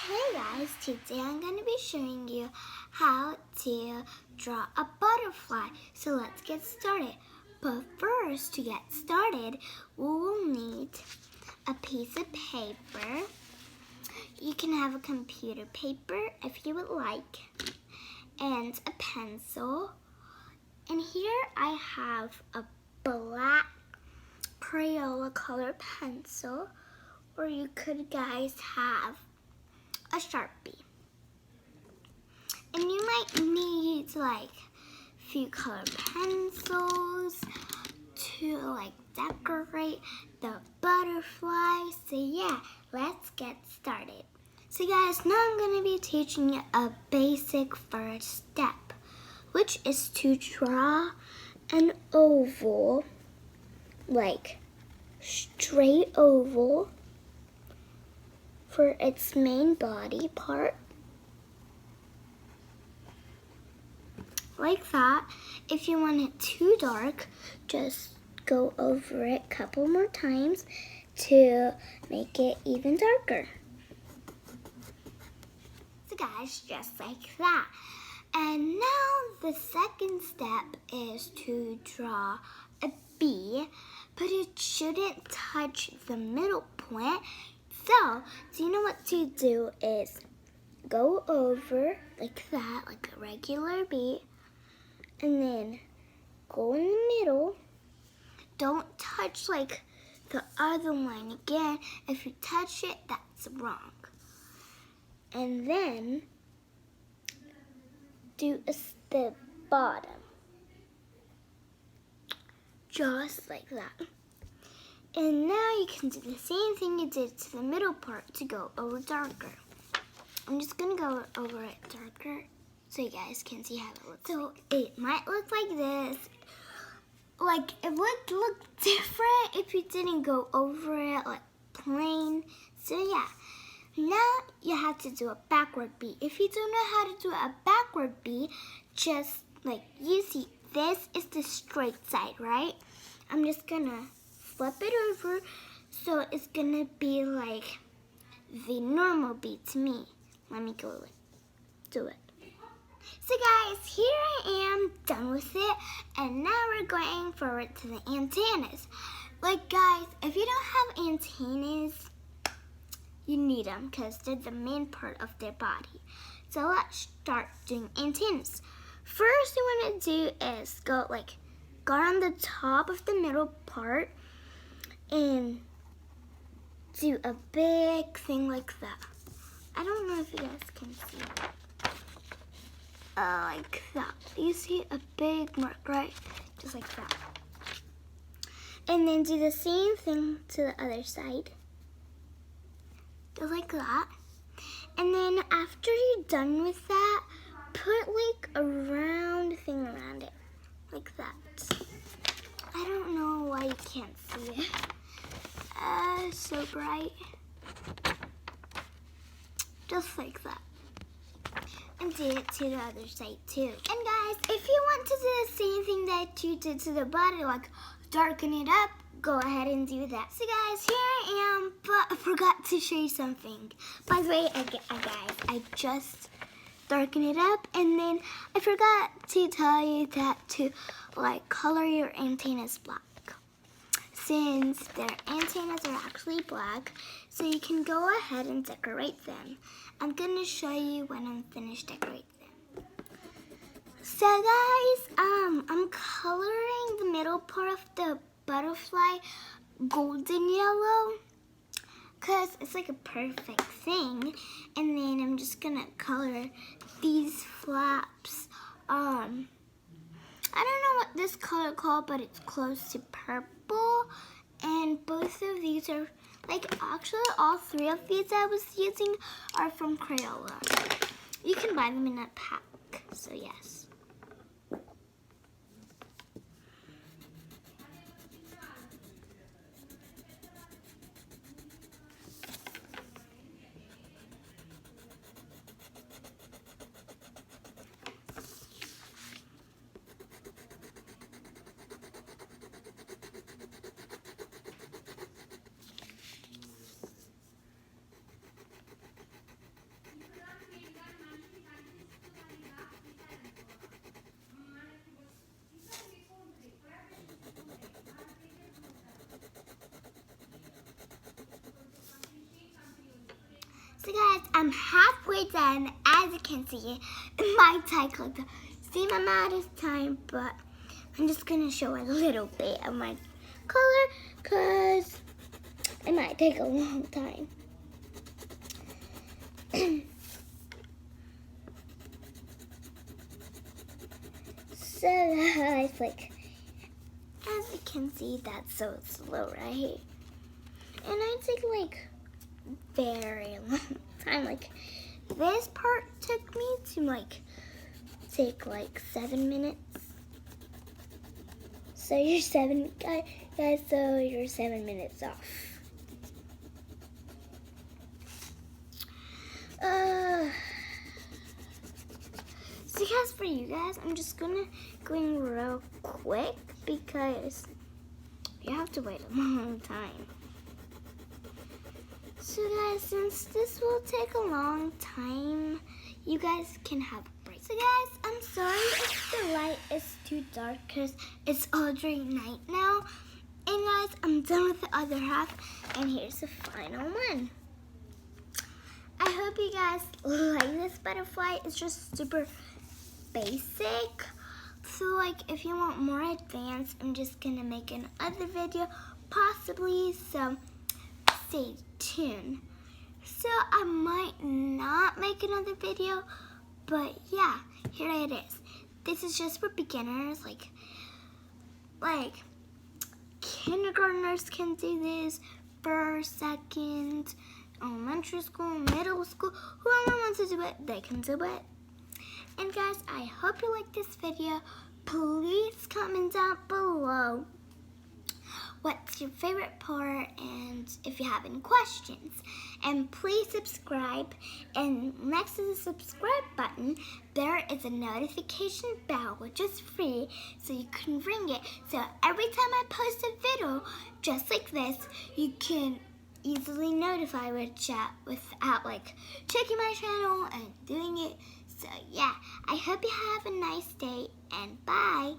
Hey guys, today I'm going to be showing you how to draw a butterfly. So let's get started. But first, to get started, we will need a piece of paper. You can have a computer paper if you would like, and a pencil. And here I have a black Crayola color pencil, or you could guys have a Sharpie. And you might need like a few colored pencils to decorate the butterfly. So yeah, let's get started. So guys, now I'm going to be teaching you a basic first step, which is to draw an oval, like straight oval for its main body part. Like that. If you want it too dark, just go over it a couple more times to make it even darker. So guys, just like that. And now the second step is to draw a bee, but it shouldn't touch the middle point. So you know what to do is go over like that, like a regular bee, and then go in the middle. Don't touch like the other line again. If you touch it, that's wrong. And then do the bottom, just like that. And now you can do the same thing you did to the middle part to go over darker. I'm just gonna go over it darker so you guys can see how it looks. So it might look like this. Like it would look different if you didn't go over it like plain. So yeah, now you have to do a backward bee. If you don't know how to do a backward bee, just like you see, this is the straight side, right? I'm just gonna flip it over so it's gonna be like the normal bee to me. Let me go do it. So guys, here I am done with it, and now we're going forward to the antennas. Like guys, if you don't have antennas, you need them because they're the main part of their body. So let's start doing antennas. First you want to do is go on the top of the middle part and do a big thing like that. I don't know if you guys can see it. Like that. You see a big mark, right? Just like that. And then do the same thing to the other side. Just like that. And then after you're done with that, put like a round thing around it. Like that. I don't know why you can't see it. It's so bright. Just like that. And do it to the other side too. And guys, if you want to do the same thing that you did to the body, like darken it up, go ahead and do that. So guys, here I am, but I forgot to show you something. By the way, guys, I just darkened it up, and then I forgot to tell you that to color your antennas black. Since their antennas are actually black, so you can go ahead and decorate them. I'm gonna show you when I'm finished decorating them. So guys, I'm coloring the middle part of the butterfly golden yellow because it's like a perfect thing. And then I'm just gonna color these flaps. I don't know what this color called, but it's close to purple. And both of these are actually all three of these I was using are from Crayola. You can buy them in a pack, so yes. So guys, I'm halfway done. As you can see, it might take like the same amount of time, but I'm just gonna show a little bit of my color because it might take a long time. So guys, like, as you can see, that's so slow, right? And I take like very long time. Like, this part took me to like take like 7 minutes. So you're 7 guys. So you're 7 minutes off. So guys, for you guys, I'm just gonna go in real quick because you have to wait a long time. So guys, since this will take a long time, you guys can have a break. So guys, I'm sorry if the light is too dark because it's already night now. And guys, I'm done with the other half, and here's the final one. I hope you guys like this butterfly. It's just super basic. So like, if you want more advanced, I'm just gonna make another video possibly, so stay tuned. So I might not make another video, but yeah, here it is. This is just for beginners, like kindergartners can do this, first, second, elementary school, middle school, whoever wants to do it, they can do it. And guys, I hope you like this video. Please comment down below what's your favorite part and if you have any questions. And please subscribe. And next to the subscribe button, there is a notification bell, which is free, so you can ring it. So every time I post a video just like this, you can easily notify without like checking my channel and doing it. So yeah, I hope you have a nice day and bye.